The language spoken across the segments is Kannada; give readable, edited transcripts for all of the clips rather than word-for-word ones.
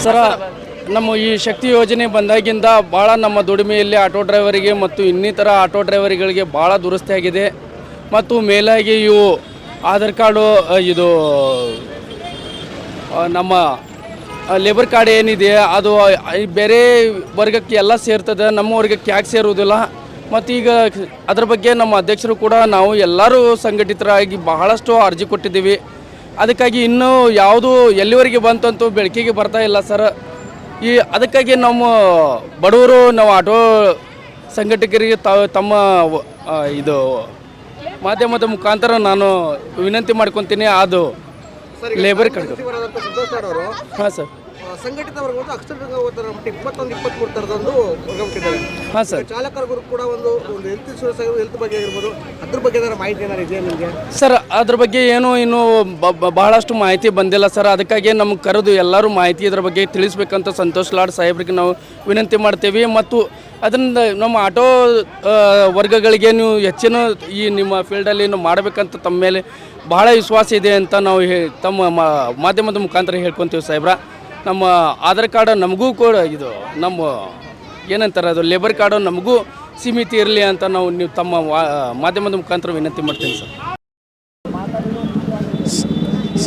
ಸರ ನಮ್ಮ ಈ ಶಕ್ತಿ ಯೋಜನೆ ಬಂದಾಗಿಂದ ಭಾಳ ನಮ್ಮ ದುಡಿಮೆಯಲ್ಲಿ ಆಟೋ ಡ್ರೈವರಿಗೆ ಮತ್ತು ಇನ್ನಿತರ ಆಟೋ ಡ್ರೈವರ್ಗಳಿಗೆ ಭಾಳ ದುರಸ್ತಿ ಆಗಿದೆ. ಮತ್ತು ಮೇಲಾಗಿ ಇವು ಆಧಾರ್ ಕಾರ್ಡು ಇದು ನಮ್ಮ ಲೇಬರ್ ಕಾರ್ಡ್ ಏನಿದೆ ಅದು ಬೇರೆ ವರ್ಗಕ್ಕೆ ಎಲ್ಲ ಸೇರ್ತದೆ, ನಮ್ಮ ವರ್ಗಕ್ಕೆ ಯಾಕೆ ಸೇರುವುದಿಲ್ಲ. ಮತ್ತು ಈಗ ಅದ್ರ ಬಗ್ಗೆ ನಮ್ಮ ಅಧ್ಯಕ್ಷರು ಕೂಡ ನಾವು ಎಲ್ಲರೂ ಸಂಘಟಿತರಾಗಿ ಬಹಳಷ್ಟು ಅರ್ಜಿ ಕೊಟ್ಟಿದ್ದೀವಿ. ಅದಕ್ಕಾಗಿ ಇನ್ನೂ ಯಾವುದು ಎಲ್ಲಿವರೆಗೆ ಬಂತಂತೂ ಬೆಳಕಿಗೆ ಬರ್ತಾ ಇಲ್ಲ ಸರ್. ಅದಕ್ಕಾಗಿ ನಮ್ಮ ಬಡವರು ನಾವು ಆಟೋ ಸಂಘಟಕರಿಗೆ ತಮ್ಮ ಇದು ಮಾಧ್ಯಮದ ಮುಖಾಂತರ ನಾನು ವಿನಂತಿ ಮಾಡ್ಕೊತೀನಿ. ಅದು ಲೇಬರ್ ಕಾರ್ಡ್. ಹಾಂ ಸರ್, ಸಂಘಟಿತ ವರ್ಗ ಅಕ್ಷರ 21-23 ಥರದೊಂದು ವರ್ಗ ಬಿಟ್ಟಿದ್ದಾರೆ. ಹಾಂ ಸರ್, ಚಾಲಕರಿಗೂ ಕೂಡ ಒಂದು ಹೆಲ್ತ್ ಇನ್ಶೂರೆನ್ಸ್ ಹೆಲ್ತ್ ಬಗ್ಗೆ ಆಗಿರ್ಬೋದು, ಅದ್ರ ಬಗ್ಗೆ ಏನಾದ್ರು ಮಾಹಿತಿ ಏನಾರು ಇದೆಯಾ ನಿಮಗೆ? ಸರ್ ಅದ್ರ ಬಗ್ಗೆ ಏನು ಇನ್ನೂ ಬಹಳಷ್ಟು ಮಾಹಿತಿ ಬಂದಿಲ್ಲ ಸರ್. ಅದಕ್ಕಾಗಿ ನಮ್ಗೆ ಕರೆದು ಎಲ್ಲರೂ ಮಾಹಿತಿ ಇದ್ರ ಬಗ್ಗೆ ತಿಳಿಸ್ಬೇಕಂತ ಸಂತೋಷ್ ಲಾಡ್ ಸಾಹೇಬ್ರಿಗೆ ನಾವು ವಿನಂತಿ ಮಾಡ್ತೇವೆ. ಮತ್ತು ಅದರಿಂದ ನಮ್ಮ ಆಟೋ ವರ್ಗಗಳಿಗೆ ನೀವು ಹೆಚ್ಚಿನ ಈ ನಿಮ್ಮ ಫೀಲ್ಡಲ್ಲಿ ಮಾಡಬೇಕಂತ ತಮ್ಮ ಮೇಲೆ ಭಾಳ ವಿಶ್ವಾಸ ಇದೆ ಅಂತ ನಾವು ತಮ್ಮ ಮಾಧ್ಯಮದ ಮುಖಾಂತರ ಹೇಳ್ಕೊತೀವಿ ಸಾಹೇಬ್ರ. ನಮ್ಮ ಆಧಾರ್ ಕಾರ್ಡ್ ನಮಗೂ ಕೂಡ ಇದು ನಮ್ಮ ಏನಂತಾರೆ ಅದು ಲೇಬರ್ ಕಾರ್ಡು ನಮಗೂ ಸೀಮಿತ ಇರಲಿ ಅಂತ ನೀವು ತಮ್ಮ ಮಾಧ್ಯಮದ ಮುಖಾಂತರ ವಿನಂತಿ ಮಾಡ್ತೀನಿ ಸರ್.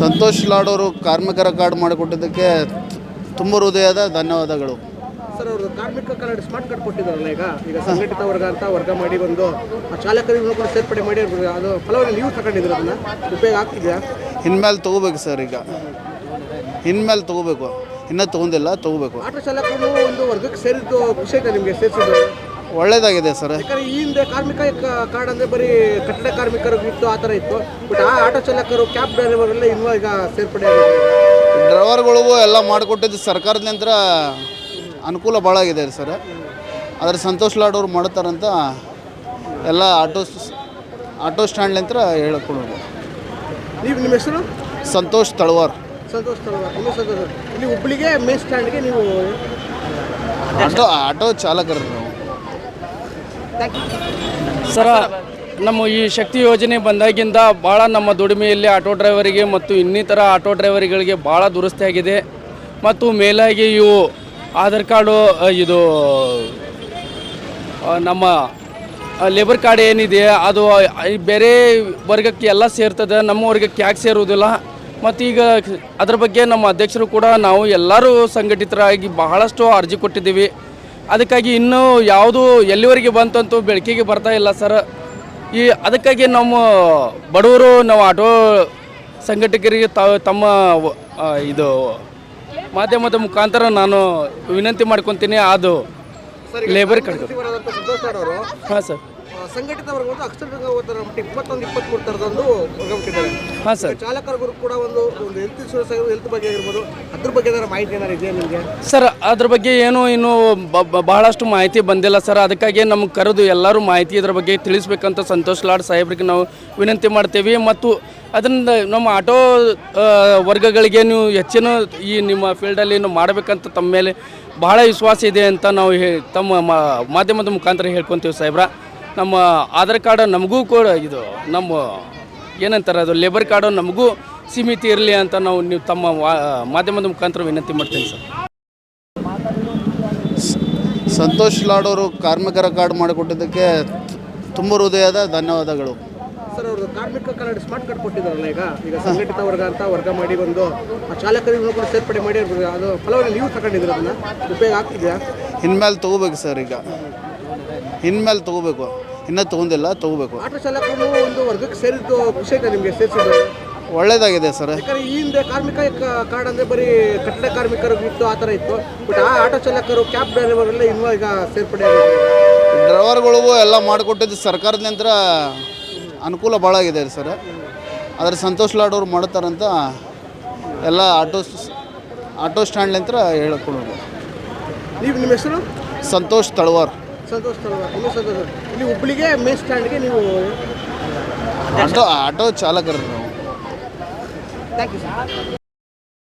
ಸಂತೋಷ್ ಲಾಡ್ ಅವರು ಕಾರ್ಮಿಕರ ಕಾರ್ಡ್ ಮಾಡಿಕೊಟ್ಟಿದ್ದಕ್ಕೆ ತುಂಬ ಹೃದಯದ ಧನ್ಯವಾದಗಳು ಸರ್. ಅವರು ಕಾರ್ಮಿಕ ಕಾರ್ಡ್ ಸ್ಮಾರ್ಟ್ ಕಾರ್ಡ್ ಕೊಟ್ಟಿದ್ದಾರಲ್ಲ, ಈಗ ಸಂಘಟಿತ ವರ್ಗ ಅಂತ ವರ್ಗ ಮಾಡಿ ಒಂದು ಚಾಲಕರಿಗೂ ಕೂಡ ಸೇರ್ಪಡೆ ಮಾಡಿ ಅದು ಫಲವನ್ನು ನೀವು ತಗೊಂಡಿದ್ರೆ ಅದನ್ನ ಉಪಯೋಗ ಆಗ್ತಿದೆಯಾ? ಇನ್ಮೇಲೆ ತೊಗೋಬೇಕು ಸರ್. ಈಗ ಇನ್ಮೇಲೆ ತೊಗೋಬೇಕು, ಇನ್ನೂ ತೊಗೊಂಡಿಲ್ಲ, ತೊಗೋಬೇಕು. ಆಟೋ ಚಾಲಕರು ಒಂದು ವರ್ಗಕ್ಕೆ ಸೇರಿದ್ದು ಖುಷಿ ಆಯ್ತಾ ನಿಮಗೆ? ಸೇರಿಸಿದ್ದು ಒಳ್ಳೇದಾಗಿದೆ ಸರ್. ಯಾಕಂದರೆ ಈ ಹಿಂದೆ ಕಾರ್ಮಿಕ ಕಾರ್ಡ್ ಅಂದರೆ ಬರೀ ಕಟ್ಟಡ ಕಾರ್ಮಿಕರಿಗೂ ಇತ್ತು, ಆ ಥರ ಇತ್ತು. ಬಟ್ ಆ ಆಟೋ ಚಾಲಕರು ಕ್ಯಾಬ್ ಡ್ರೈವರೆಲ್ಲ ಇನ್ನೂ ಈಗ ಸೇರ್ಪಡೆ ಡ್ರೈವರ್ಗಳಿಗೂ ಎಲ್ಲ ಮಾಡಿಕೊಟ್ಟಿದ್ದು ಸರ್ಕಾರದಿಂದ ಅನುಕೂಲ ಭಾಳ ಆಗಿದೆ ಸರ್. ಆದರೆ ಸಂತೋಷ್ ಲಾಡ್ ಅವರು ಮಾಡ್ತಾರಂತ ಎಲ್ಲ ಆಟೋ ಸ್ಟ್ಯಾಂಡ್ಲಿಂದ ಹೇಳ್ಕೊಡೋದು. ನಿಮ್ಮ ಹೆಸರು? ಸಂತೋಷ್ ತಳವಾರ್. ಸಂತೋಷ್ ತಳವಾರ್. ಇಲ್ಲಿ ಹುಬ್ಬಳ್ಳಿಗೆ ಮೇನ್ ಸ್ಟ್ಯಾಂಡ್ಗೆ ನೀವು ಆಟೋ ಚಾಲಕರು ನಾವು. ಸರ ನಮ್ಮ ಈ ಶಕ್ತಿ ಯೋಜನೆ ಬಂದಾಗಿಂದ ಭಾಳ ನಮ್ಮ ದುಡಿಮೆಯಲ್ಲಿ ಆಟೋ ಡ್ರೈವರಿಗೆ ಮತ್ತು ಇನ್ನಿತರ ಆಟೋ ಡ್ರೈವರ್ಗಳಿಗೆ ಭಾಳ ದುರಸ್ತಿ ಆಗಿದೆ. ಮತ್ತು ಮೇಲಾಗಿ ಇವು ಆಧಾರ್ ಕಾರ್ಡು ಇದು ನಮ್ಮ ಲೇಬರ್ ಕಾರ್ಡ್ ಏನಿದೆ ಅದು ಬೇರೆ ವರ್ಗಕ್ಕೆ ಎಲ್ಲ ಸೇರ್ತದೆ, ನಮ್ಮ ವರ್ಗಕ್ಕೆ ಯಾಕೆ ಸೇರುವುದಿಲ್ಲ. ಮತ್ತು ಈಗ ಅದ್ರ ಬಗ್ಗೆ ನಮ್ಮ ಅಧ್ಯಕ್ಷರು ಕೂಡ ನಾವು ಎಲ್ಲರೂ ಸಂಘಟಿತರಾಗಿ ಬಹಳಷ್ಟು ಅರ್ಜಿ ಕೊಟ್ಟಿದ್ದೀವಿ. ಅದಕ್ಕಾಗಿ ಇನ್ನೂ ಯಾವುದು ಎಲ್ಲಿವರೆಗೆ ಬಂತಂತೂ ಬೆಳಕಿಗೆ ಬರ್ತಾ ಇಲ್ಲ ಸರ್. ಅದಕ್ಕಾಗಿ ನಮ್ಮ ಬಡವರು ನಾವು ಆಟೋ ಸಂಘಟಕರಿಗೆ ತಮ್ಮ ಇದು ಮಾಧ್ಯಮದ ಮುಖಾಂತರ ನಾನು ವಿನಂತಿ ಮಾಡ್ಕೊತೀನಿ. ಅದು ಲೇಬರ್ ಕಾರ್ಡ್. ಹಾಂ ಸರ್, ಸಂಘಟಿತ ವರ್ಗ ಅಕ್ಷರ 21-23 ಥರದೊಂದು ವರ್ಗ ಬಿಟ್ಟಿದ್ದಾರೆ. ಹಾಂ ಸರ್, ಚಾಲಕರಿಗೂ ಕೂಡ ಒಂದು ಹೆಲ್ತ್ ಇನ್ಶೂರೆನ್ಸ್ ಹೆಲ್ತ್ ಬಗ್ಗೆ ಆಗಿರ್ಬೋದು, ಅದ್ರ ಬಗ್ಗೆ ಏನಾರು ಮಾಹಿತಿ ಏನಾರು ಇದೆಯಾ ನಿಮಗೆ? ಸರ್ ಅದ್ರ ಬಗ್ಗೆ ಏನು ಇನ್ನೂ ಬಹಳಷ್ಟು ಮಾಹಿತಿ ಬಂದಿಲ್ಲ ಸರ್. ಅದಕ್ಕಾಗಿ ನಮ್ಗೆ ಕರೆದು ಎಲ್ಲರೂ ಮಾಹಿತಿ ಇದ್ರ ಬಗ್ಗೆ ತಿಳಿಸ್ಬೇಕಂತ ಸಂತೋಷ್ ಲಾಡ್ ಸಾಹೇಬ್ರಿಗೆ ನಾವು ವಿನಂತಿ ಮಾಡ್ತೇವೆ. ಮತ್ತು ಅದರಿಂದ ನಮ್ಮ ಆಟೋ ವರ್ಗಗಳಿಗೆ ನೀವು ಹೆಚ್ಚಿನ ಈ ನಿಮ್ಮ ಫೀಲ್ಡಲ್ಲಿ ಮಾಡಬೇಕಂತ ತಮ್ಮ ಮೇಲೆ ಭಾಳ ವಿಶ್ವಾಸ ಇದೆ ಅಂತ ನಾವು ತಮ್ಮ ಮಾಧ್ಯಮದ ಮುಖಾಂತರ ಹೇಳ್ಕೊತೀವಿ ಸಾಹೇಬ್ರ. ನಮ್ಮ ಆಧಾರ್ ಕಾರ್ಡ್ ನಮಗೂ ಕೂಡ ಇದು ನಮ್ಮ ಏನಂತಾರೆ ಅದು ಲೇಬರ್ ಕಾರ್ಡು ನಮಗೂ ಸೀಮಿತ ಇರಲಿ ಅಂತ ನೀವು ತಮ್ಮ ಮಾಧ್ಯಮದ ಮುಖಾಂತರ ವಿನಂತಿ ಮಾಡ್ತೀನಿ ಸರ್. ಸಂತೋಷ್ ಲಾಡ್ ಅವರು ಕಾರ್ಮಿಕರ ಕಾರ್ಡ್ ಮಾಡಿಕೊಟ್ಟಿದ್ದಕ್ಕೆ ತುಂಬ ಹೃದಯದ ಧನ್ಯವಾದಗಳು ಸರ್. ಅವರು ಕಾರ್ಮಿಕ ಕಾರ್ಡ್ ಸ್ಮಾರ್ಟ್ ಕಾರ್ಡ್ ಕೊಟ್ಟಿದ್ದಾರಲ್ಲ, ಈಗ ಸಂಘಟಿತ ವರ್ಗ ಅಂತ ವರ್ಗ ಮಾಡಿ ಒಂದು ಚಾಲಕರಿಗೂ ಕೂಡ ಸೇರ್ಪಡೆ ಮಾಡಿ ಅದು ಫಲವನ್ನು ನೀವು ತಗೊಂಡಿದ್ರೆ ಅದನ್ನ ಉಪಯೋಗ ಆಗ್ತಿದೆಯಾ? ಇನ್ಮೇಲೆ ತೊಗೋಬೇಕು ಸರ್. ಈಗ ಇನ್ಮೇಲೆ ತೊಗೋಬೇಕು, ಇನ್ನೂ ತೊಗೊಂಡಿಲ್ಲ, ತೊಗೋಬೇಕು. ಆಟೋ ಚಾಲಕರು ಒಂದು ವರ್ಗಕ್ಕೆ ಸೇರಿದ್ದು ಖುಷಿ ಆಯ್ತಾ ನಿಮಗೆ? ಸೇರಿಸಿದ್ದು ಒಳ್ಳೇದಾಗಿದೆ ಸರ್. ಯಾಕಂದರೆ ಈ ಹಿಂದೆ ಕಾರ್ಮಿಕ ಕಾರ್ಡ್ ಅಂದರೆ ಬರೀ ಕಟ್ಟಡ ಕಾರ್ಮಿಕರಿಗೂ ಇತ್ತು, ಆ ಥರ ಇತ್ತು. ಬಟ್ ಆ ಆಟೋ ಚಾಲಕರು ಕ್ಯಾಬ್ ಡ್ರೈವರೆಲ್ಲ ಇನ್ನೂ ಈಗ ಸೇರ್ಪಡೆ ಡ್ರೈವರ್ಗಳಿಗೂ ಎಲ್ಲ ಮಾಡಿಕೊಟ್ಟಿದ್ದು ಸರ್ಕಾರದಿಂದ ಅನುಕೂಲ ಭಾಳ ಆಗಿದೆ ಸರ್. ಆದರೆ ಸಂತೋಷ್ ಲಾಡ್ ಅವರು ಮಾಡ್ತಾರಂತ ಎಲ್ಲ ಆಟೋ ಸ್ಟ್ಯಾಂಡ್ಲಿಂದ ಹೇಳ್ಕೊಡೋದು. ನಿಮ್ಮ ಹೆಸರು? ಸಂತೋಷ್ ತಳವಾರ್. ಸಂತೋಷ್ ತಳವಾರ್. ಇಲ್ಲಿ ಹುಬ್ಬಳ್ಳಿಗೆ ಮೇನ್ ಸ್ಟ್ಯಾಂಡ್ಗೆ ನೀವು ಆಟೋ ಚಾಲಕರು ನಾವು. Thank you sir.